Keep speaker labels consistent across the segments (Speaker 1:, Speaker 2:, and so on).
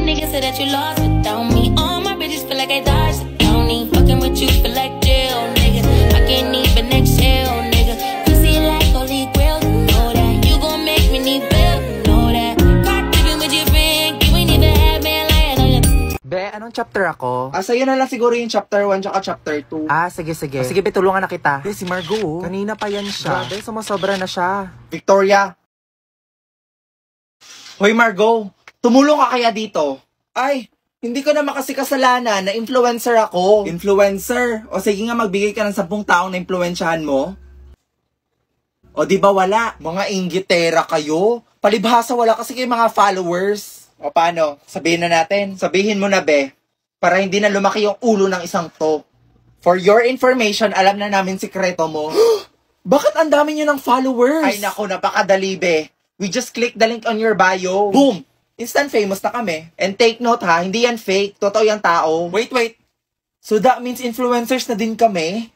Speaker 1: niggas say that you lost without me. All my bitches feel like I dodged the county. Fucking with you feel like jail, nigga. I can't even exhale, nigga. Pussy like holy grail, you know that. You gon' make me need bail, you know that. Caught living with your friend, you ain't even have me lying on your...
Speaker 2: Be, anong chapter ako?
Speaker 3: Sa'yo na lang siguro yung chapter 1 tsaka chapter 2.
Speaker 2: Sige. Sige, be, tulungan na kita. Si Margo, kanina pa yan siya. Grabe, sumasobra na siya.
Speaker 3: Victoria! Hoy Margo, tumulong ka kaya dito? Ay, hindi ko naman kasi kasalanan na influencer ako. Influencer? O sige nga, magbigay ka ng 10 taong na influensyahan mo. O di ba wala? Mga inggitera kayo. Palibhasa wala kasi kayo mga followers. O paano? Sabihin na natin. Sabihin mo na be. Para hindi na lumaki yung ulo ng isang to. For your information, alam na namin sikreto mo. Bakit ang dami nyo ng followers? Ay nako, napakadali be. We just click the link on your bio. Boom! Instant famous na kami. And take note ha, hindi yan fake. Totoo yung tao. Wait. So that means influencers na din kami?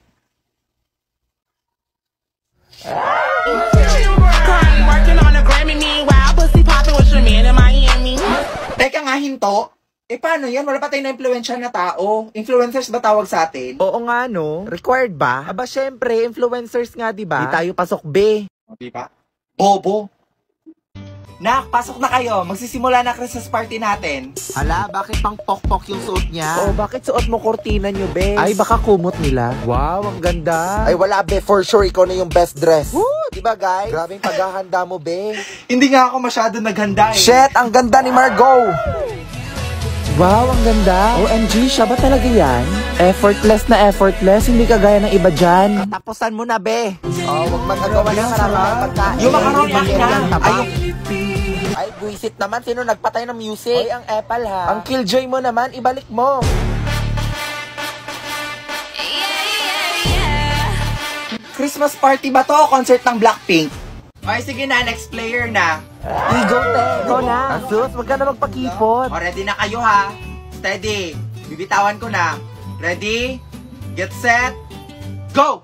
Speaker 3: Teka nga, hinto. Paano yan? Wala pa tayong na-influensya na tao. Influencers ba tawag sa atin?
Speaker 2: Oo nga, no? Required ba? Aba, syempre, influencers nga, diba? Di tayo pasok, be.
Speaker 3: Di ba? Bobo. Nak, pasok na kayo. Magsisimula na Christmas party natin.
Speaker 2: Hala, bakit pang pok-pok yung suot niya? Oh, bakit suot mo kortina nyo, be? Ay, baka kumot nila. Wow, ang ganda. Ay, wala, be. For sure, ikaw na yung best dress. Woo! Diba, guys? Grabing paghahanda mo, be.
Speaker 3: Hindi nga ako masyado naghanda eh.
Speaker 2: Shit, ang ganda ni Margo! Wow, ang ganda. OMG, siya ba talaga yan? Effortless na effortless, hindi kagaya ng iba dyan. Tapusan mo na, be. Oh, wag magagawa na maraming pagkain.
Speaker 3: Yung macaroni akin na.
Speaker 2: Ay, buisit naman. Sino nagpatay ng music? Hoy, ang Apple ha. Ang Killjoy mo naman, ibalik mo.
Speaker 3: Christmas party ba to? Concert ng Blackpink? Ay, sige na. Next player na.
Speaker 2: Igo, te. Ikaw na. Asus, wag ka na magpakipot.
Speaker 3: O, ready na kayo ha. Steady. Bibitawan ko na. Ready? Get set. Go!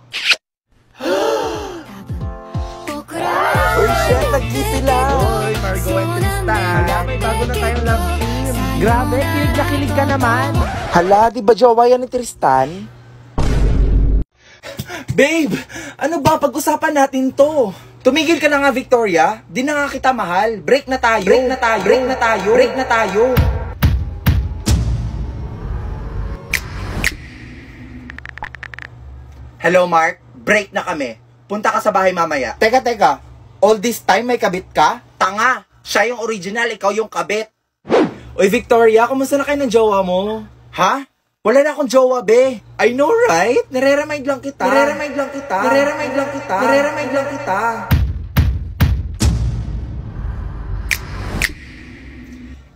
Speaker 2: Uy, shit, nag-G sila. Uy, Margo and Tristan. Hala, may bago na tayong love team. Grabe, kilig na kilig ka naman. Hala, di ba jowa yan ni Tristan?
Speaker 3: Babe, ano ba? Pag-usapan natin to. Tumigil ka na nga, Victoria. Di na nga kita mahal. Break na tayo. Break na tayo. Break na tayo. Break na tayo. Hello, Mark. Break na kami. Punta ka sa bahay mamaya. Teka. All this time may kabit ka? Tanga! Siya yung original, ikaw yung kabit. Oy, Victoria, kumusta na kayo ng jowa mo? Ha? Wala na akong jowa, be. I know, right? Nare-remind lang kita.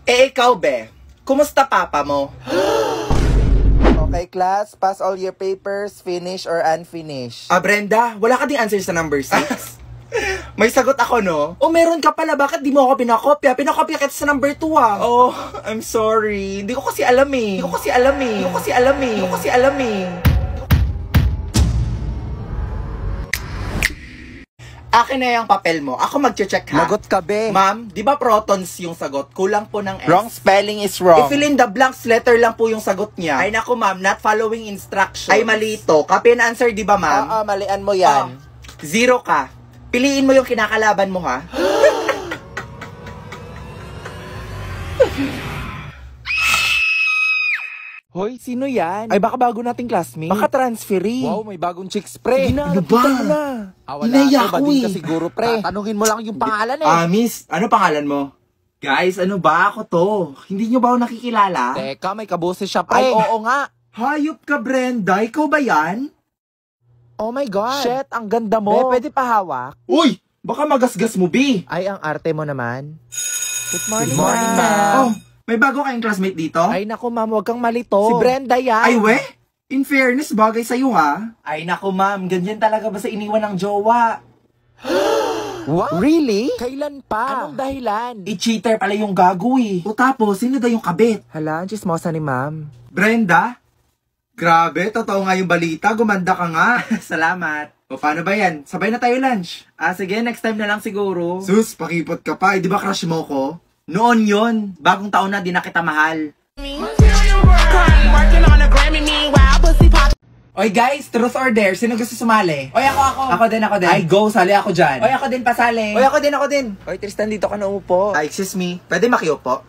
Speaker 3: Ikaw, be. Kumusta papa mo?
Speaker 2: Okay, class. Pass all your papers, finish or unfinished.
Speaker 3: Brenda, wala ka ding answer sa number 6. May sagot ako, no? O, meron ka pala. Bakit di mo ako pinakopya? Pinakopya kita sa number 2, ah. Oh, I'm sorry. Hindi ko kasi alam eh. Akin na yung papel mo. Ako mag-check ha.
Speaker 2: Lagot ka, be.
Speaker 3: Ma'am, di ba protons yung sagot? Kulang po ng S.
Speaker 2: Wrong spelling is wrong.
Speaker 3: I-fill in the blanks, letter lang po yung sagot niya. Ay naku, ma'am, not following instructions. Ay mali ito. Copy and answer, di ba, ma'am?
Speaker 2: Oo, malian mo yan.
Speaker 3: 0 ka. Piliin mo yung kinakalaban mo, ha?
Speaker 2: Hoy, sino yan? Ay, baka bago nating classmate. Baka transferee. Wow, may bagong chicks, pre.
Speaker 3: Ano ba?
Speaker 2: Wala
Speaker 3: Inaya
Speaker 2: ko,
Speaker 3: ko
Speaker 2: bading
Speaker 3: eh.
Speaker 2: ka siguro, pre. Tanungin mo lang yung pangalan eh.
Speaker 3: Miss, ano pangalan mo? Guys, ano ba? Ako to. Hindi nyo ba ako nakikilala?
Speaker 2: Teka, may kaboses siya, pre. Ay, oo nga.
Speaker 3: Hayop ka, Brenda. Ikaw ba yan?
Speaker 2: Oh my God. Shit, ang ganda mo. Pwede pa hawak?
Speaker 3: Uy! Baka magasgas mo, B.
Speaker 2: Ay, ang arte mo naman. Good morning,
Speaker 3: ma'am. Oh, may bago kayong classmate dito?
Speaker 2: Ay, naku, ma'am, huwag kang malito. Si Brenda yan.
Speaker 3: Ay, we? In fairness, bagay sa'yo, ha? Ay, naku, ma'am. Ganyan talaga ba sa iniwan ng jowa?
Speaker 2: What? Really? Kailan pa? Anong dahilan?
Speaker 3: I-cheater pala yung gago, eh. O tapos, sino daw yung kabit?
Speaker 2: Hala, ang chismosa ni ma'am.
Speaker 3: Brenda? Grabe, totoo nga yung balita. Gumanda ka nga. Salamat. O, paano ba yan? Sabay na tayo lunch. Sige, next time na lang siguro. Sus, pakipot ka pa. Di ba crush mo ko? Noon yun. Bagong taon na, di na kita mahal. Oy guys, truth or dare? Sino gusto sumali? Oy, ako. Ako din. Ay, go, sali ako dyan. Oy, ako din, pasali. Oy, ako din.
Speaker 2: Oy, Tristan, dito ka na upo.
Speaker 3: Ay, excuse me. Pwede makiupo?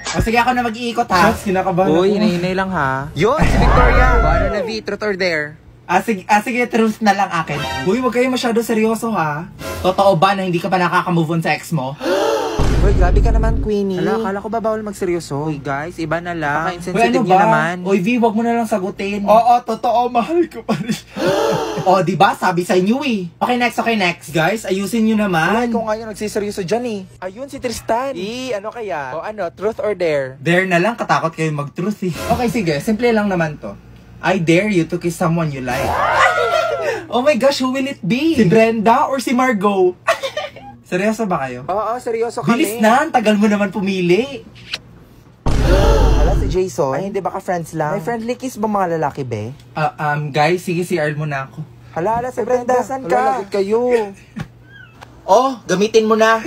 Speaker 3: O sige, ako na mag-iikot ha.
Speaker 2: Shots, kinakabahan ako.
Speaker 3: Uy,
Speaker 2: hinahinay lang ha. Yun, si Victoria. Ano na, V? Truth or dare?
Speaker 3: Sige, truth na lang akin. Uy, wag kayo masyado seryoso ha. Totoo ba na hindi ka pa nakaka-move on sa ex mo?
Speaker 2: Uy, grabe ka naman, Queenie. Akala ko ba bawal magseryoso? Uy, guys, iba na lang. Baka-insensitive niyo naman.
Speaker 3: Uy, V, wag mo na lang sagutin. Oo, totoo, mahal ko pa rin. O, diba? Sabi sa inyo eh. Okay, next. Guys, ayusin nyo naman.
Speaker 2: Ay, kung nga yun, nagsiseryoso dyan eh. Ayun, si Tristan. Ano kaya? O ano, truth or dare?
Speaker 3: Dare na lang, katakot kayo mag-truth eh. Okay, sige, simple lang naman to. I dare you to kiss someone you like. Oh my gosh, who will it be? Si Brenda or si Margot? Seryoso ba kayo?
Speaker 2: Oo, seryoso kami.
Speaker 3: Bilis na, ang tagal mo naman pumili.
Speaker 2: Hala, si Jason. Ay, hindi baka friends lang? May friendly kiss ba mga lalaki, be?
Speaker 3: Guys, sige, CR mo na ako.
Speaker 2: Hala, si Brenda, saan ka? Lagot kayo.
Speaker 3: Oh, gamitin mo na.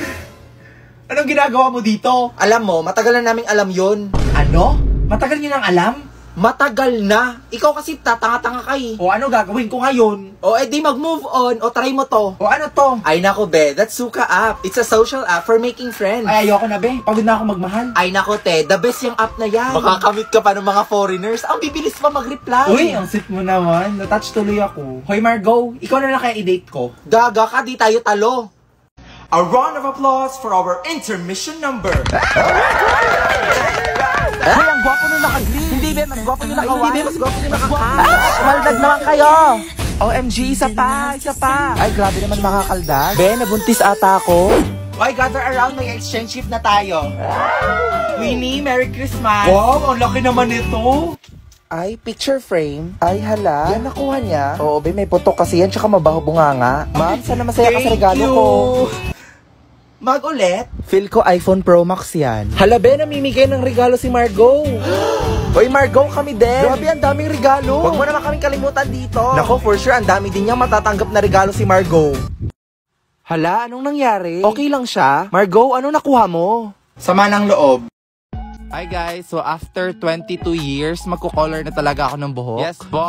Speaker 3: Anong ginagawa mo dito? Alam mo, matagal na naming alam yun. Ano? Matagal niyo nang alam? Matagal na. Ikaw kasi tatanga-tanga ka eh. O ano gagawin ko ngayon? O edi mag-move on. O try mo to. O ano to? Ay nako be, that's Suka app. It's a social app for making friends. Ay ayoko na be. Pagod na ako magmahal. Ay nako te, the best yung app na yan. Makakamit ka pa ng mga foreigners. Ang bibilis pa mag-reply. Uy, ang sweet mo naman. Natouch tuloy ako. Hoy Margot, ikaw na lang kaya i-date ko. Gaga ka, di tayo talo. A round of applause for our intermission number.
Speaker 2: Ay, ang gwapo nung naka-green. Hindi, be, mas gwapo nung naka-white. Hindi, be, mas gwapo nung naka-white. Maldag naman kayo. OMG, isa pa. Ay, grabe naman makakaldag. Be, nabuntis ata ako.
Speaker 3: Why gather around, may exchange gift na tayo. Winnie, Merry Christmas. Wow, ang laki naman nito.
Speaker 2: Ay, picture frame. Ay, hala. Yan nakuha niya. Oo, be, may putok kasi yan, tsaka mabaho bunganga. Ma'am, sana masaya ka sa regalo ko.
Speaker 3: Mag-ulit?
Speaker 2: Feel ko iPhone Pro Max yan. Hala, be, namimigay ng regalo si Margot. Hoy, Margot, kami din. Grabe, ang daming regalo. Huwag mo naman kaming kalimutan dito. Nako, for sure, ang dami din niyang matatanggap na regalo si Margot. Hala, anong nangyari? Okay lang siya. Margot, anong nakuha mo?
Speaker 3: Sama ng loob.
Speaker 4: Hi guys, so after 22 years, magko-color na talaga ako ng buhok. Yes po,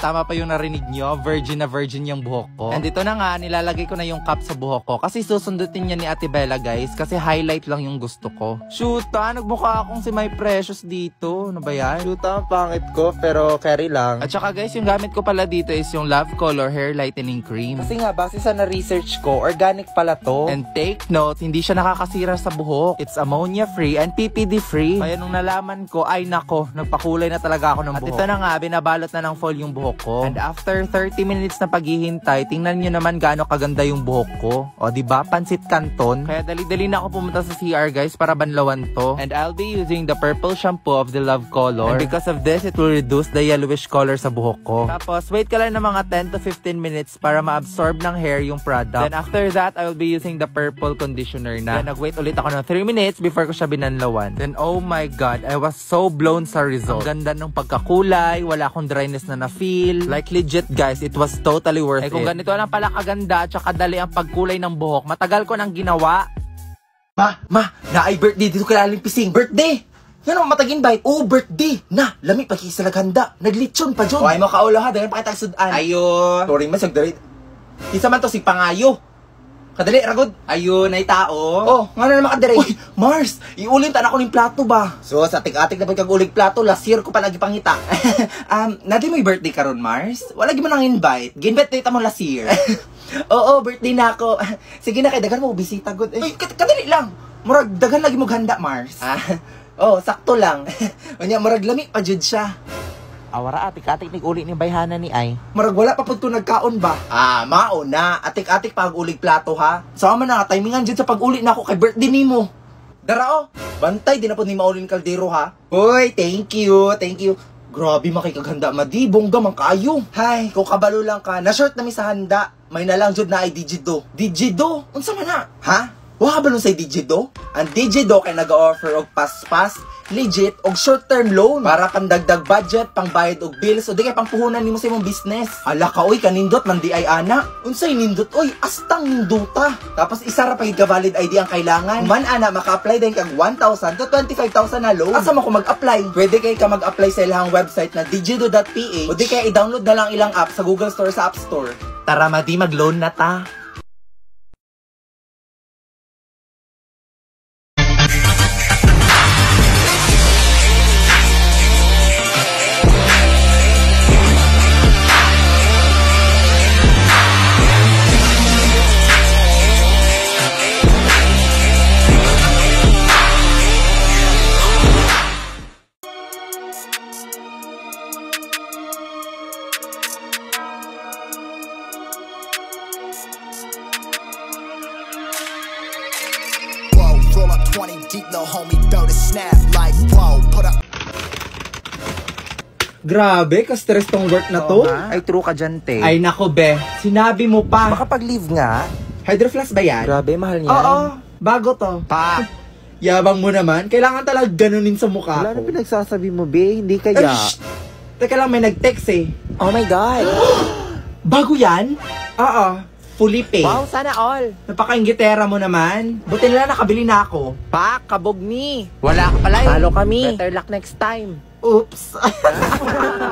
Speaker 4: tama pa yung narinig nyo, virgin na virgin yung buhok ko. And ito na nga, nilalagay ko na yung cap sa buhok ko kasi susundutin niya ni Ate Bella guys, kasi highlight lang yung gusto ko. Shoota, nagmukha akong si My Precious dito. Ano ba yan?
Speaker 2: Shoota, ang pangit ko, pero carry lang.
Speaker 4: At saka guys, yung gamit ko pala dito is yung Love Color Hair Lightening Cream.
Speaker 2: Kasi nga, base sa na-research ko, organic pala to.
Speaker 4: And take note, hindi siya nakakasira sa buhok. It's ammonia free and PPD free. Kaya nung nalaman ko, ay nako, nagpakulay na talaga ako ng buhok. At ito na nga, binabalot na ng foil yung buhok ko. And after 30 minutes na paghihintay, tingnan nyo naman gaano kaganda yung buhok ko. O diba, pansit canton. Kaya dali-dali na ako pumunta sa CR guys para banlawan to. And I'll be using the purple shampoo of the Love Color. And because of this, it will reduce the yellowish color sa buhok ko. Tapos, wait ka lang ng mga 10 to 15 minutes para ma-absorb ng hair yung product. Then after that, I will be using the purple conditioner na. Then nag-wait ulit ako ng 3 minutes before ko siya binanlawan. Then oh my god, I was so blown sa result. Ang ganda ng pagkakulay, wala akong dryness na na-feel. Like legit guys, it was totally worth it. Kung ganito lang pala kaganda at kadali ang pagkulay ng buhok, matagal ko nang ginawa.
Speaker 3: Ma, na ay birthday dito kay Aling Pising. Birthday! Yan ang matag-invite. Oh, birthday! Na, lami pa sa laghanda. Naglitsyon pa dyan. O ay mo kaulo ha, dahil pakitag sudan. Ayo. Sorry man, sagdarit. Isa man to si Pangayo. Kadali, ragod. Ayun, ay tao. Oh, nga na naman kadali. Uy, Mars, iulin ta na ko ng plato ba? So, sa atik-atik na pagkagulig plato, last year ko pa lagi pangita. Nadi mo yung birthday karon Mars? Wala mo nang invite. Ginbet na mo last year. Oo, birthday na ako. Sige na, kay dagan mo, bisita good. Uy, kadali lang. Murag, dagan lagi mo ganda, Mars. Oh, sakto lang. Unya, murag lami pa jud siya.
Speaker 2: Awara, atik-atik uli ni bayhana ni ay.
Speaker 3: Marag wala pa po ito nagkaon ba? Mao na. Atik-atik pag-ulig plato ha. Sama na, timingan dyan sa pag-uli na ako kay birthday ni mo. Darao, bantay, di na po ni maulin kaldero ha. Uy, thank you. Grabe makikaghanda, madi, bongga man kayo. Hay, kung kabalo lang ka, na-short na mi sa handa. May nalang jud na ay digido. Digido? Unsa man na? Ha? Wala ba nun say digido? Ang Digido kay nag-offer og paspas, legit, og short-term loan para pandagdag budget, pangbayad og bills, o di kay pangpuhunan nimo sa imong business. Ala ka, oy, kanindot man di ay ana. Unsay nindot, oy, astang ninduta. Tapos isa ra pagid ka valid ID ang kailangan. Man ana, maka-apply din kag 1,000 to 25,000 na loan. Asa mo ko mag-apply? Pwede kay ka mag-apply sa ilang website na digido.ph o di kay i-download na lang ilang app sa Google Store sa App Store.
Speaker 2: Tara, madi, mag-loan na ta.
Speaker 5: Roll up 20 deep, little homie, throw the snap like whoa, put up.
Speaker 3: Grabe, ka-stress tong work na to.
Speaker 2: Ay, true ka dyan, te.
Speaker 3: Ay nako, be. Sinabi mo pa.
Speaker 2: Makapag-leave nga.
Speaker 3: Hydroflask ba yan?
Speaker 2: Grabe, mahal niya.
Speaker 3: Oo, bago to.
Speaker 2: Pa.
Speaker 3: Yabang mo naman. Kailangan talaga ganunin sa mukha
Speaker 2: Wala na
Speaker 3: ko.
Speaker 2: pinagsasabi mo, be. Hindi kaya.
Speaker 3: Shh! Teka lang, may nag-text eh.
Speaker 2: Oh my God.
Speaker 3: Bago yan? Oo. Fully pay.
Speaker 2: Wow, sana all.
Speaker 3: Napaka-inggitera mo naman. Buti nila nakabili na ako.
Speaker 2: Pa, kabog ni.
Speaker 3: Wala ka pala eh.
Speaker 2: Talo kami.
Speaker 3: Better
Speaker 2: luck next time.
Speaker 3: Oops.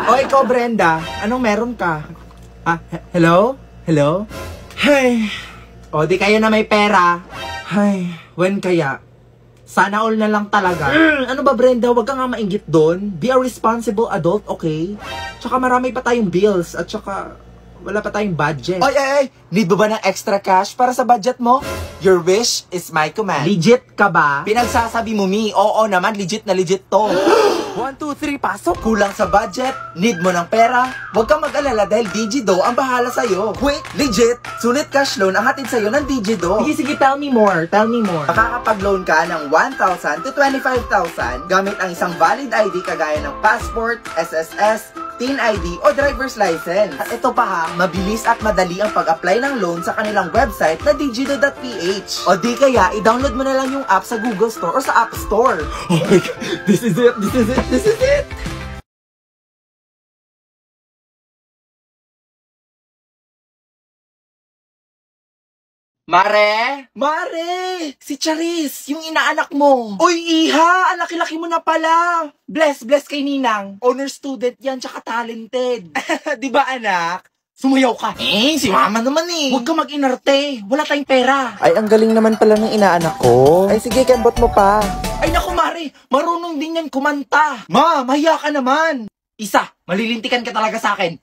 Speaker 3: O ikaw, Brenda. Anong meron ka? Hello? Hello? Hay. O di kayo na may pera. Hay. When kaya? Sana all na lang talaga. Ano ba, Brenda? Huwag ka nga mainggit doon. Be a responsible adult, okay? Tsaka marami pa tayong bills. At tsaka wala pa tayong budget. Ay! Need mo ba ng extra cash para sa budget mo? Your wish is my command. Legit ka ba? Pinagsasabi mo, Mi. Oo naman, legit na legit to.
Speaker 2: 1, 2, 3, pasok.
Speaker 3: Kulang sa budget, need mo ng pera, huwag kang mag-alala dahil Digido ang bahala sa'yo. Quick, legit, sulit cash loan ang hatid sa'yo ng Digido. Sige, tell me more. Makakapag-loan ka ng 1,000 to 25,000 gamit ang isang valid ID kagaya ng passport, SSS, Teen ID o driver's license. At ito pa ha, mabilis at madali ang pag-apply ng loan sa kanilang website na digido.ph. O di kaya, i-download mo na lang yung app sa Google Store o sa App Store. Oh my God, this is it! Mare! Si Charis, yung inaanak mo. Uy, Iha! Ang laki-laki mo na pala. Bless kay Ninang. Honor student yan, tsaka talented. Di ba, anak? Sumayaw ka. Si mama naman eh. Huwag ka mag-inarte. Wala tayong pera.
Speaker 2: Ay, ang galing naman pala ng inaanak ko. Ay, sige, kembot mo pa.
Speaker 3: Ay, naku, Mare. Marunong din yan kumanta. Ma, mahiya ka naman. Isa, malilintikan ka talaga sa akin.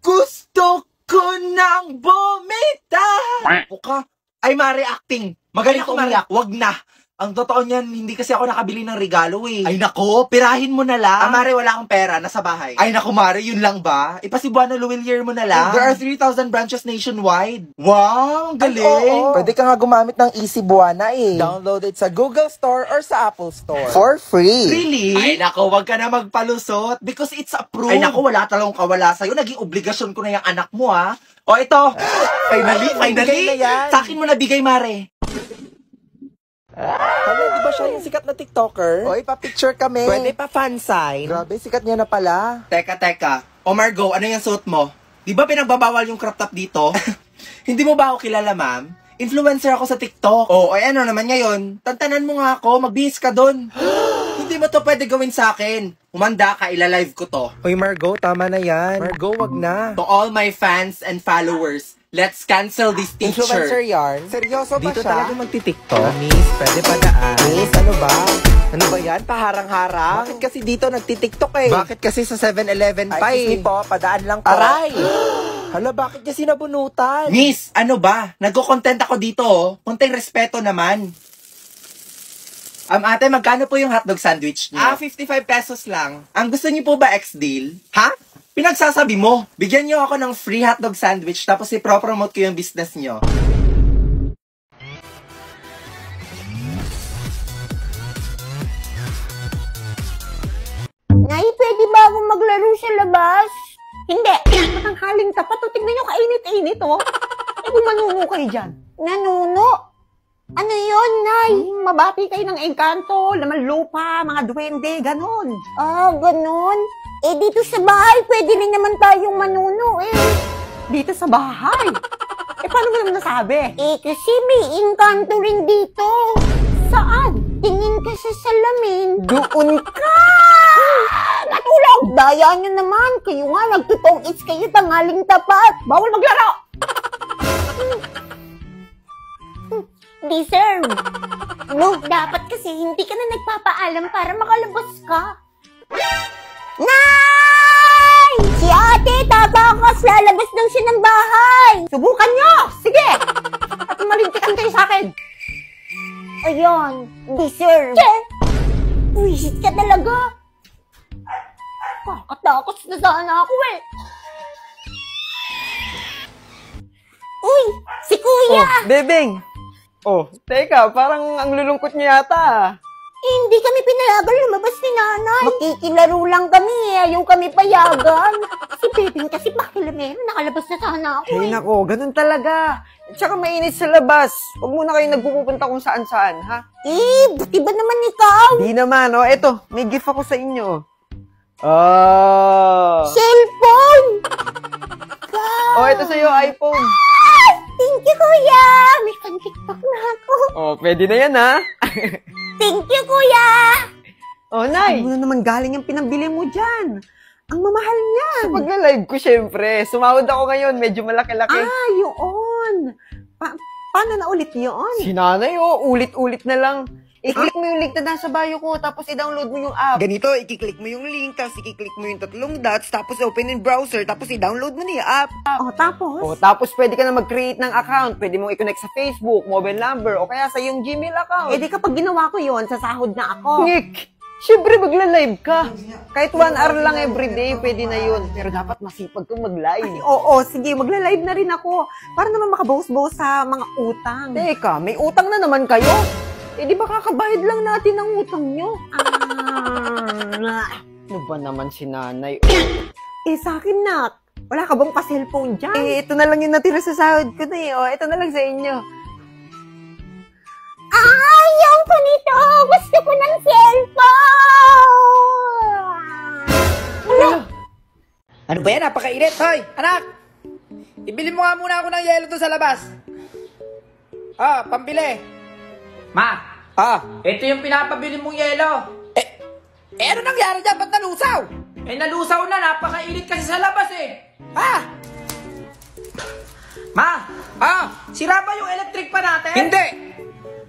Speaker 3: Gusto ko nang bumita. O ka? Ay, Mare, acting. Magaling ko, Mare. Wag na. Ang totoo niyan, hindi kasi ako nakabili ng regalo eh. Ay nako, pirahin mo na lang. Mare, wala akong pera, nasa bahay. Ay nako, Mare, yun lang ba? Ipasibuano Luwilier mo na lang. There are 3,000 branches nationwide. Wow, ang galing.
Speaker 2: Oo. Pwede ka nga gumamit ng Easy Buwana eh. Download it sa Google Store or sa Apple Store. For free.
Speaker 3: Really? Ay nako, wag ka na magpalusot because it's approved. Ay nako, wala talagang kawala sa'yo. Naging obligasyon ko na yung anak mo ha. O ito, finally.
Speaker 2: Bigay na yan.
Speaker 3: Sa akin mo na bigay, Mare.
Speaker 2: Hala, di ba siya yung sikat na TikToker? Oy, pa-picture kami. Pwede pa fan sign. Grabe, sikat niya na pala.
Speaker 3: Teka. O Margo, ano yung suot mo? Di ba pinagbabawal yung crop top dito? Hindi mo ba ako kilala, ma'am? Influencer ako sa TikTok. O, ay ano naman ngayon? Tantanan mo nga ako, magbihis ka dun. Hindi mo to pwede gawin sa akin. Humanda ka, ilalive ko to.
Speaker 2: Oy, Margo, tama na yan. Margo, wag na.
Speaker 3: To all my fans and followers, let's cancel this teacher.
Speaker 2: Influencer yarn? Seryoso ba
Speaker 3: Dito
Speaker 2: siya?
Speaker 3: talaga
Speaker 2: magti-TikTok? Miss, pwede pa daan. Miss, ano ba? Ano ba yan? Paharang-harang? Bakit kasi dito nagti-TikTok eh?
Speaker 3: Bakit kasi sa 7-Eleven pa
Speaker 2: Ay, excuse me po, padaan lang po.
Speaker 3: Aray!
Speaker 2: Hala, bakit niya sinabunutan?
Speaker 3: Miss, ano ba? Nagko-content ako dito oh. Konting respeto naman. Ate, magkano po yung hotdog sandwich niyo? 55 pesos lang. Ang gusto niyo po ba ex-deal? Ha? Pinagsasabi mo. Bigyan niyo ako ng free hotdog sandwich tapos i-promote ko yung business niyo.
Speaker 6: Nay, pwede ba akong maglaro sa labas? Hindi. Matanghaling tapat. O, tignan nyo, kainit-init, oh. Eh, kung manuno kayo dyan. Nanuno? Ano yun, Nay? mabati kayo ng engkanto, laman lupa, mga duwende, ganun.
Speaker 7: Ah, ganun? Eh, dito sa bahay, pwede rin naman tayong manuno eh.
Speaker 6: Dito sa bahay. Eh, paano mo naman nasabi?
Speaker 7: Eh, kasi may engkanto rin dito.
Speaker 6: Saan?
Speaker 7: Tingin ka sa salamin.
Speaker 6: Doon ka!
Speaker 7: Natulog! Daya nyo naman. Kayo nga, nagtutong it's kayo tangaling tapat.
Speaker 6: Bawal maglaro!
Speaker 7: Deserve. No, dapat kasi hindi ka na nagpapaalam para makalabas ka. Nay! Si ate, tatakas. Lalabas lang siya ng bahay.
Speaker 6: Subukan nyo! Sige! At malintikan kayo sa akin.
Speaker 7: Ayun, deserve. Wisit ka talaga.
Speaker 6: Kakatakot na sana ako eh.
Speaker 7: Uy, si kuya.
Speaker 8: Bebeng! Oh, teka, parang ang lulungkot niya yata.
Speaker 7: Hindi kami pinayagan lumabas ni nanay. Makikilaro lang kami eh. Ayaw kami payagan. Si Bebing kasi pakilamero. Nakalabas na sana ako
Speaker 8: Ay,
Speaker 7: eh.
Speaker 8: nako, ganun talaga. At saka mainit sa labas. Huwag muna kayo nagpupunta kung saan-saan, ha?
Speaker 7: Eh, buti ba naman ikaw?
Speaker 8: Di naman, oh. Eto, may gift ako sa inyo. Oh.
Speaker 7: Cellphone!
Speaker 8: Oh, ito sa'yo, iPhone.
Speaker 7: Thank you, kuya! May pang-tiktok na ako.
Speaker 8: Oh, pwede na yan, ha?
Speaker 7: Thank you, kuya!
Speaker 8: Oh, Nay.
Speaker 6: Ano na naman galing yung pinambili mo dyan? Ang mamahal niyan.
Speaker 8: Sa pagla-live ko, syempre. Sumahod ako ngayon. Medyo malaki-laki.
Speaker 6: Ah, yun. Paano na ulit yun?
Speaker 8: Si nanay, oh. Ulit-ulit na lang. I-click mo yung link na nasa bio ko, tapos i-download mo yung app.
Speaker 9: Ganito, i-click mo yung link, tapos i-click mo yung tatlong dots, tapos open in browser, tapos i-download mo na yung app.
Speaker 6: Oh, tapos?
Speaker 8: O, tapos pwede ka na mag-create ng account. Pwede mong i-connect sa Facebook, mobile number, o kaya sa iyong Gmail account.
Speaker 6: Eh di kapag ginawa ko yun, sasahod na ako.
Speaker 8: Nick, syempre magla-live ka. Kahit 1 hour lang everyday, pwede na yun. Pero dapat masipag kang mag-live.
Speaker 6: Oo, sige, magla-live na rin ako. Para naman makabawas-bawas sa mga utang.
Speaker 8: Teka, may utang na naman kayo? Eh di ba kakabahid lang natin ang utang nyo? Ano ba naman si nanay?
Speaker 6: Eh, sa akin, nak. Wala ka bang pa-cellphone dyan?
Speaker 8: Eh, ito na lang yung natira sa sahod ko na eh. O, ito na lang sa inyo.
Speaker 7: Ayaw ko nito! Gusto ko ng cellphone!
Speaker 9: Ano ba yan? Napakainit. Hoy, anak! Ibili mo nga muna ako ng yelo doon sa labas. Ah, pambili.
Speaker 3: Ma, ito yung pinapabili mong yelo.
Speaker 9: Ano nangyari dyan? Ba't nalusaw?
Speaker 3: Eh, nalusaw na. Napakainit kasi sa labas eh. Ma, sira ba yung electric pa natin?
Speaker 9: Hindi!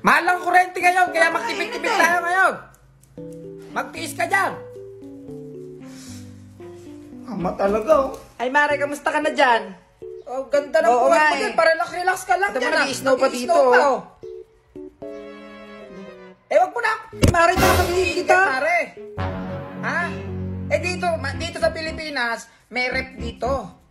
Speaker 9: Mahal ang kurente ngayon, kaya magtipid-tipid tayo ngayon. Magtiis ka dyan. Ama talaga, oh. Ay, Mare, kamusta ka na dyan? Oh, ganda ng buwan mo dyan. Parelax-relax ka lang dyan. Nag-i-snow pa dito, oh. Eh, wag mo na. Eh, Mare, ito sabihin kita. Mare. Ha? Eh, dito sa Pilipinas, may rep dito.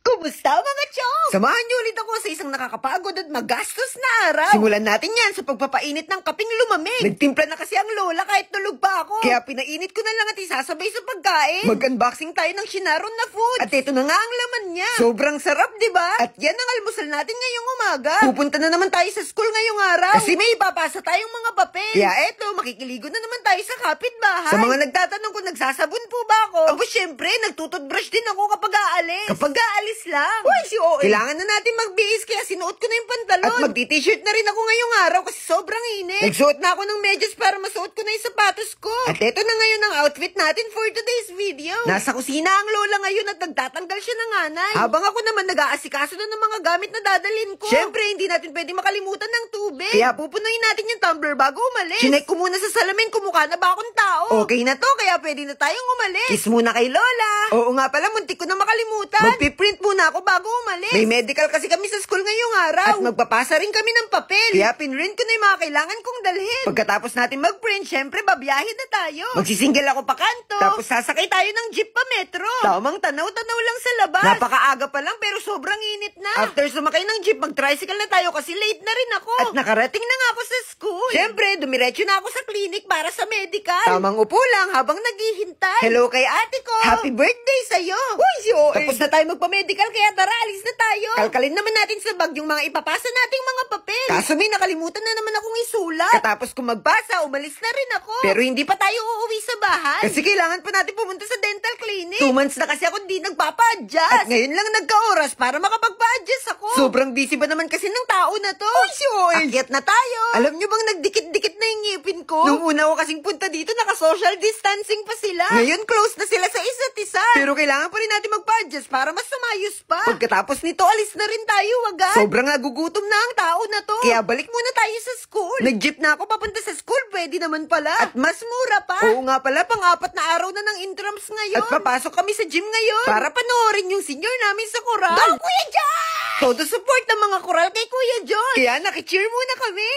Speaker 7: Kumusta mga chong?
Speaker 9: Samahan niyo ulit ako sa isang nakakapagod at magastos na araw. Simulan natin yan sa pagpapainit ng kaping lumamig. Nagtimpla na kasi ang lola kahit tulog pa ako. Kaya pinainit ko na lang at isasabay sa pagkain. Mag-unboxing tayo ng Shinaron na food. At ito na nga ang laman niya. Sobrang sarap, di ba? At yan ang almusal natin ngayong umaga. Pupunta na naman tayo sa school ngayong araw. Kasi may ipapasa tayong mga papel. Kaya eto, makikiligo na naman tayo sa kapitbahay. Sa mga nagtatanong kung nagsasabon po ba ako? Aba, syempre, nagtututbrush din ako kapag aalis. Kapag aalis lang. Uy, si OA. Kailangan na natin magbihis kaya sinuot ko na yung pantalon. At magti-t-shirt na rin ako ngayong araw kasi sobrang init. Nagsuot na ako ng medyas para masuot ko na yung sapatos ko. At eto na ngayon ang outfit natin for today's video. Nasa kusina ang lola ngayon at nagtatanggal siya ng anay. Habang ako naman nag-aasikaso na ng mga gamit na dadalhin ko. Syempre, hindi natin pwede makalimutan ng tubig. Kaya pupunuin natin yung tumbler bago umalis. Chinek ko muna sa salamin kung mukha na ba akong tao. Okay na to, kaya pwede na tayong umalis. Kiss muna kay lola. Oo nga pala, muntik ko na makalimutan. Magpiprint muna ako bago umalis. May medical kasi kami sa school ngayong araw. At magpapasa rin kami ng papel. Kaya pinrint ko na yung mga kailangan kong dalhin. Pagkatapos natin magprint, syempre babiyahin na tayo. Magsisingle ako pa kanto. Tapos sasakay tayo ng jeep pa metro. Tamang tanaw-tanaw lang sa labas. Napakaaga pa lang pero sobrang init na. After sumakay ng jeep, mag-tricycle na tayo kasi late na rin ako. At nakarating na nga ako sa school. Syempre, dumiretso na ako sa clinic para sa medical. Tamang upo lang habang naghihintay. Hello kay ate ko. Happy birthday sa'yo. Uy, si OA. Tapos na tayo magpa-medical kaya tara, alis na tayo. Kalkalin naman natin sa bag yung mga ipapasa nating mga papel. Kaso may nakalimutan na naman akong isulat. Katapos kung magbasa, umalis na rin ako. Pero hindi pa tayo uuwi sa bahay. Kasi kailangan pa natin pumunta sa dental clinic. 2 months na kasi ako hindi nagpapa-adjust. At ngayon lang nagka-oras para makapagpa-adjust ako. Sobrang busy ba naman kasi ng tao na to? Uy, si Oy! Akyat na tayo. Alam nyo bang nagdikit-dikit na yung ngipin ko? Nung una ko kasing punta dito, naka-social distancing pa sila. Ngayon, close na sila sa isa't isa. Pero kailangan pa rin natin magpa-adjust para mas sumayos pa. Pagkatapos nito, alis na rin tayo agad. Sobrang nagugutom na ang tao na to. Kaya balik muna tayo sa school. Nag-jeep na ako papunta sa school, pwede naman pala. At mas mura pa. Oo nga pala, pang-4 na araw na ng intrams ngayon. At papasok kami sa gym ngayon para panoorin yung senior namin sa koral. Go, Kuya John! Todo support ng mga koral kay Kuya John. Kaya nakicheer muna kami.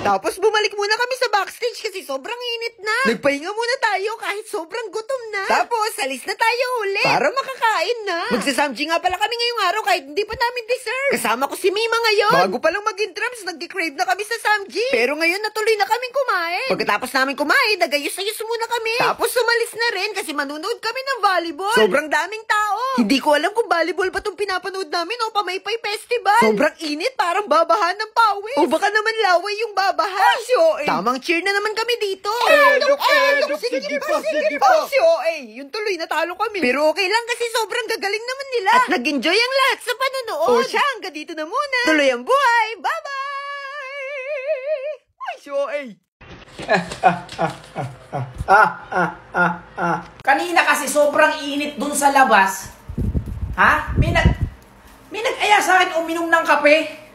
Speaker 9: Tapos bumalik muna kami sa backstage kasi sobrang init na. Nagpahinga muna tayo kahit sobrang gutom na. Tapos alis na tayo ulit para makakain na. Magsasamji nga pala kami ngayong araw kahit hindi pa namin deserve. Kasama ko si Mima ngayon. Bago pa lang mag-intrams, nag-crave na kami sa samji. Pero ngayon natuloy na kaming kumain. Pagkatapos namin kumain, nagayos-ayos muna kami. Tapos sumalis na rin kasi manunood kami ng volleyball. Sobrang daming tao. Hindi ko alam kung volleyball pa itong pinapanood namin o Pamaypay Festival. Sobrang init, parang babahan ng pawis. O baka naman laway yung babahan. Tamang cheer na naman kami dito. Sige pa. Yung tuloy natalo kami. Pero okay lang kasi sobrang gagaling naman nila. At nag-enjoy ang lahat sa panonood. O siya, hanggang dito na muna. Tuloy ang buhay. Bye-bye!
Speaker 10: Kanina kasi sobrang init dun sa labas. Ha? May nag-aya sa akin uminom ng kape.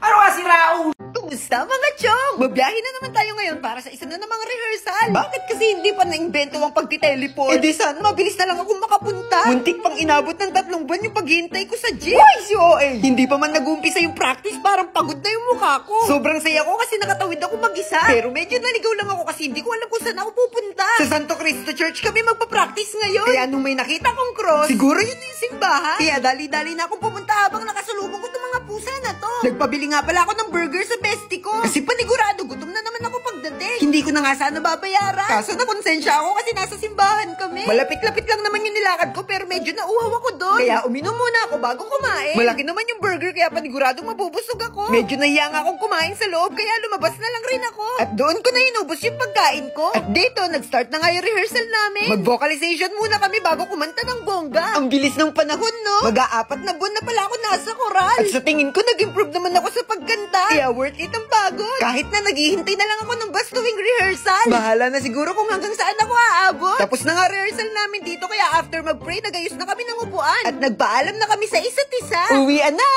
Speaker 10: Ano nga si Raul?
Speaker 9: Kumusta mga chong? Babiyahe na naman tayo ngayon para sa isa na namang rehearsal. Bakit kasi hindi pa na-invento ang pagtiteleport? Eh di sana mabilis na lang akong makapunta. Muntik pang inabot ng 3 buwan yung paghihintay ko sa gym. Why si OA? Hindi pa man nag-uumpisa yung practice, parang pagod na yung mukha ko. Sobrang saya ko kasi nakatawid ako mag-isa. Pero medyo naligaw lang ako kasi hindi ko alam kung saan ako pupunta. Sa Santo Cristo Church kami magpa-practice ngayon. Kaya nung may nakita kong cross, siguro yun yung simbahan. Kaya dali-dali na akong pumunta habang nakasalubong ko itong mga pusa na to. Nagpabili nga pala ako ng burger sa bestie ko. Kasi panigurado, gutom na naman ako pagdating. Hindi ko na nga sana babayaran. Kaso nakonsensya ako kasi nasa simbahan kami. Malapit-lapit lang naman yung nilakad ko pero medyo nauhaw ako doon. Kaya uminom muna ako bago kumain. Malaki naman yung burger kaya paniguradong mabubusog ako. Medyo nahiya nga akong kumain sa loob kaya lumabas na lang rin ako. At doon ko na inubos yung pagkain ko. At dito, nag-start na nga yung rehearsal namin. Mag-vocalization muna kami bago kumanta ng bongga. Ang bilis ng panahon, no? Mag-4 na buwan na pala ako nasa koral. At sa tingin ko, nag-improve naman ako sa pagkanta. Kaya worth it ang pagod. Kahit na naghihintay na lang ako ng bus tuwing rehearsal. Bahala na siguro kung hanggang saan ako aabot. Tapos na nga rehearsal namin dito kaya after mag-pray, nagayos na kami ng upuan. At nagpaalam na kami sa isa't isa. Uwian na!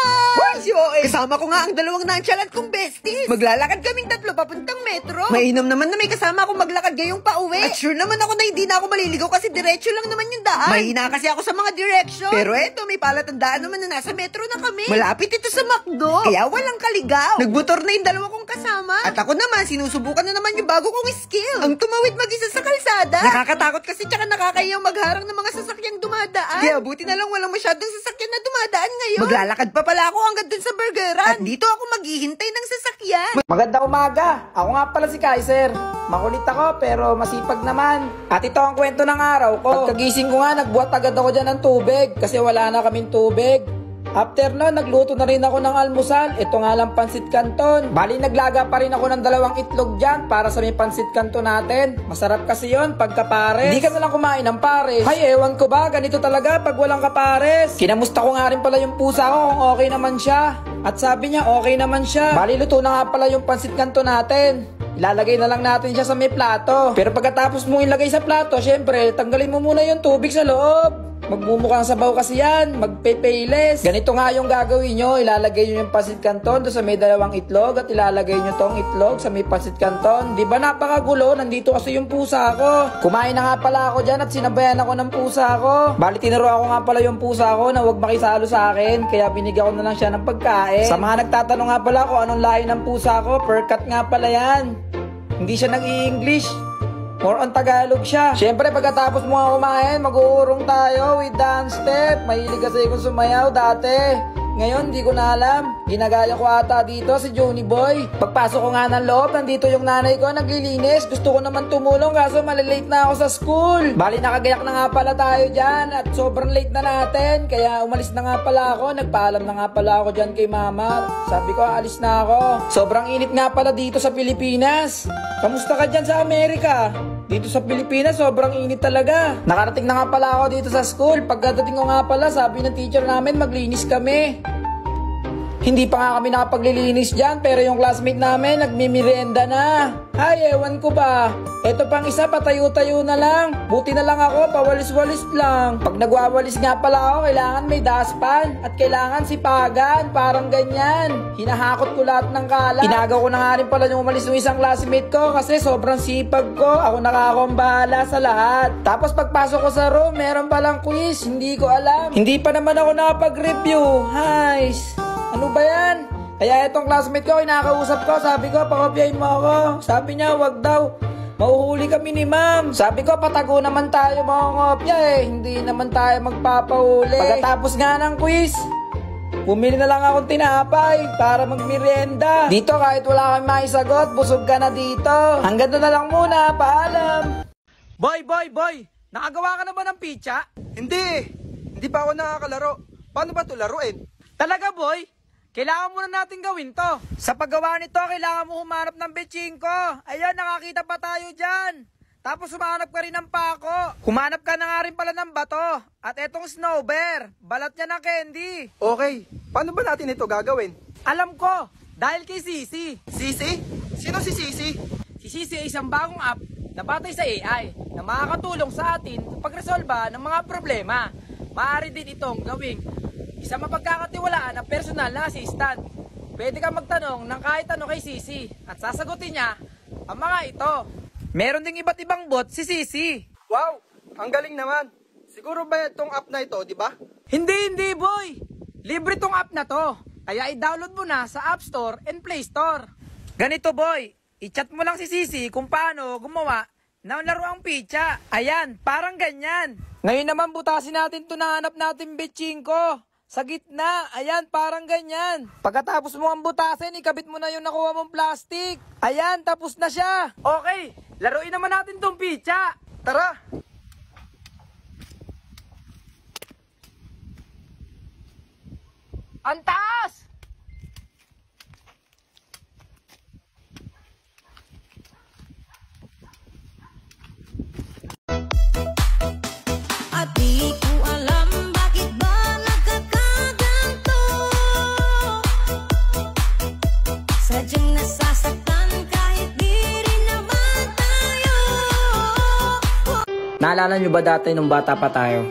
Speaker 9: Kasama ko nga ang 2 nonchalant kong besties. Maglalakad kaming 3 papuntang metro. Mainam naman na may kasama akong maglakad ngayong pauwi. At sure naman ako na hindi na ako maliligaw kasi diretso lang naman yung daan. Mahina kasi ako sa mga direction. Pero eto, may palatandaan naman na nasa metro na kami. Malapit ito sa McDo. Kaya walang kaligaw. Nagmotor na yung 2 kong kasama. At ako naman, sinusubukan na naman yung bago kong skill. Ang tumawid mag-isa sa kalsada. Nakakatakot kasi tsaka nakakayang magharang ng mga sasakyang dumadaan. Kaya buti na lang walang masyadong sasakyan na dumadaan ngayon. Maglalakad pa pala ako hanggang dun sa burgeran. At dito ako maghihintay ng sasakyan.
Speaker 10: Magandang umaga. Ako nga pala si Kaiser. Makulit ako pero masipag naman. At ito ang kwento ng araw ko. Pagkagising ko nga, nagbuhat agad ako dyan ng tubig kasi wala na kaming tubig. After nun, nagluto na rin ako ng almusal. Ito nga lang pansit canton. Bali, naglaga pa rin ako ng 2 itlog dyan para sa may pansit canton natin. Masarap kasi yon pagka pares. Hindi ka na lang kumain ng pares. Ay, ewan ko ba, ganito talaga pag walang kapares. Kinamusta ko nga rin pala yung pusa ko kung okay naman siya. At sabi niya, okay naman siya. Bali, luto na nga pala yung pansit canton natin. Ilalagay na lang natin siya sa may plato. Pero pagkatapos mong ilagay sa plato, syempre, tanggalin mo muna yung tubig sa loob. Magmumukhang sabaw kasi yan, magpepeles. Ganito nga yung gagawin nyo, ilalagay nyo yung pansit canton doon sa may 2 itlog at ilalagay nyo tong itlog sa may pansit canton. Di ba napakagulo? Nandito kasi yung pusa ko. Kumain na nga pala ako dyan at sinabayan ako ng pusa ko. Bali, tinuro ako nga pala yung pusa ko na huwag makisalo sa akin, kaya binigyan ko na lang siya ng pagkain. Sa mga nagtatanong nga pala kung anong lahi ng pusa ko, Percat nga pala yan. Hindi siya nag-i-English. More on Tagalog siya. Siyempre, pagkatapos mo nga kumain, mag-uurong tayo with dance step. Mahilig kasi kong sumayaw dati. Ngayon, di ko na alam. Ginagaya ko ata dito si Johnny Boy. Pagpasok ko nga ng loob, nandito yung nanay ko, naglilinis. Gusto ko naman tumulong kaso malilate na ako sa school. Bali, nakagayak na nga pala tayo dyan at sobrang late na natin. Kaya umalis na nga pala ako. Nagpaalam na nga pala ako dyan kay mama. Sabi ko, alis na ako. Sobrang init nga pala dito sa Pilipinas. Kamusta ka dyan sa Amerika? Dito sa Pilipinas, sobrang init talaga. Nakarating na nga pala ako dito sa school. Pagkadating ko nga pala, sabi ng teacher namin, maglinis kami. Hindi pa nga kami nakapaglilinis dyan, pero yung classmate namin, nagmimerienda na. Ay, ewan ko ba. Eto pang isa, patayo-tayo na lang. Buti na lang ako, pawalis-walis lang. Pag nagwawalis nga pala ako, kailangan may dustpan. At kailangan sipagan, parang ganyan. Hinahakot ko lahat ng kalat. Inagaw ko na nga rin pala yung umalis ng isang classmate ko kasi sobrang sipag ko. Ako nakakambala sa lahat. Tapos pagpasok ko sa room, meron palang quiz. Hindi ko alam. Hindi pa naman ako nakapag-review. Hays. Ano ba yan? Kaya itong classmate ko, kinakausap ko, sabi ko, pakopyahin mo ako. Sabi niya, wag daw. Mauhuli kami ni ma'am. Sabi ko, patago naman tayo makakopya eh. Hindi naman tayo magpapahuli. Pagkatapos nga ng quiz, bumili na lang akong tinapay para magmerienda. Dito kahit wala kami maisagot, busog ka na dito. Hanggang doon na lang muna, paalam.
Speaker 11: Boy! Nakagawa ka na ba ng pizza?
Speaker 3: Hindi pa ako nakakalaro. Paano ba ito laruin?
Speaker 11: Talaga boy? Kailangan muna natin gawin to. Sa paggawa nito, kailangan mo humanap ng betching ko. Ayan, nakakita pa tayo dyan. Tapos humanap ka rin ng pako. Humanap ka na nga rin pala ng bato. At etong snow bear, balat niya ng candy.
Speaker 3: Okay, paano ba natin ito gagawin?
Speaker 11: Alam ko, dahil kay Sisi.
Speaker 3: Sisi? Sino si Sisi?
Speaker 11: Si Sisi ay isang bagong app na batay sa AI na makakatulong sa atin sa pagresolba ng mga problema. Maaari din itong gawing isang mapagkakatiwalaan na personal na assistant. Pwede kang magtanong ng kahit ano kay Sisi at sasagutin niya ang mga ito. Meron ding iba't ibang bot si Sisi.
Speaker 3: Wow, ang galing naman. Siguro ba itong app na ito, di ba?
Speaker 11: Hindi boy. Libre tong app na to. Kaya i-download mo na sa App Store and Play Store. Ganito boy, i-chat mo lang si Sisi kung paano gumawa ng laruang pizza. Ayan, parang ganyan. Ngayon naman butasin natin to na hanap natin betching ko. Sa gitna, ayan, parang ganyan. Pagkatapos mo ang butasin, ikabit mo na yung nakuha mong plastic. Ayan, tapos na siya. Okay, laruin naman natin tong pizza. Tara! Ang taas!
Speaker 1: At di ko alam bakit ba nagkakaganto. Sadyang nasasaktan kahit di rin naman tayo.
Speaker 10: Naalala nyo ba dati nung bata pa tayo?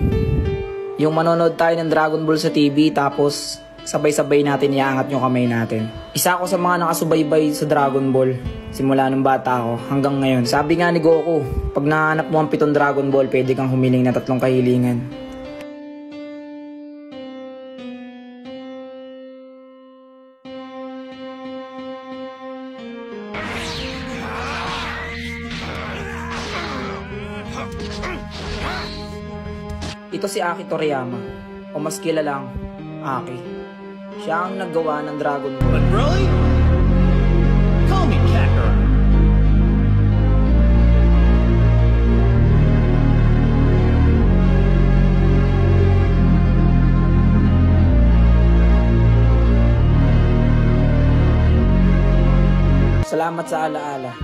Speaker 10: Yung manonood tayo ng Dragon Ball sa TV tapos sabay-sabay natin iaangat yung kamay natin. Isa ako sa mga nakasubaybay sa Dragon Ball simula nung bata ako hanggang ngayon. Sabi nga ni Goku, pag nahanap mo ang 7 Dragon Ball, pwede kang humiling na 3 kahilingan. Ito si Aki Toriyama, o mas kilalang Aki. Siya ang naggawa ng Dragon Ball.
Speaker 12: But really? Call me Kakarot.
Speaker 10: Salamat sa alaala.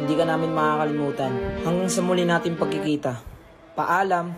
Speaker 10: Hindi ka namin makakalimutan. Hanggang sa muli natin pagkikita. Paalam.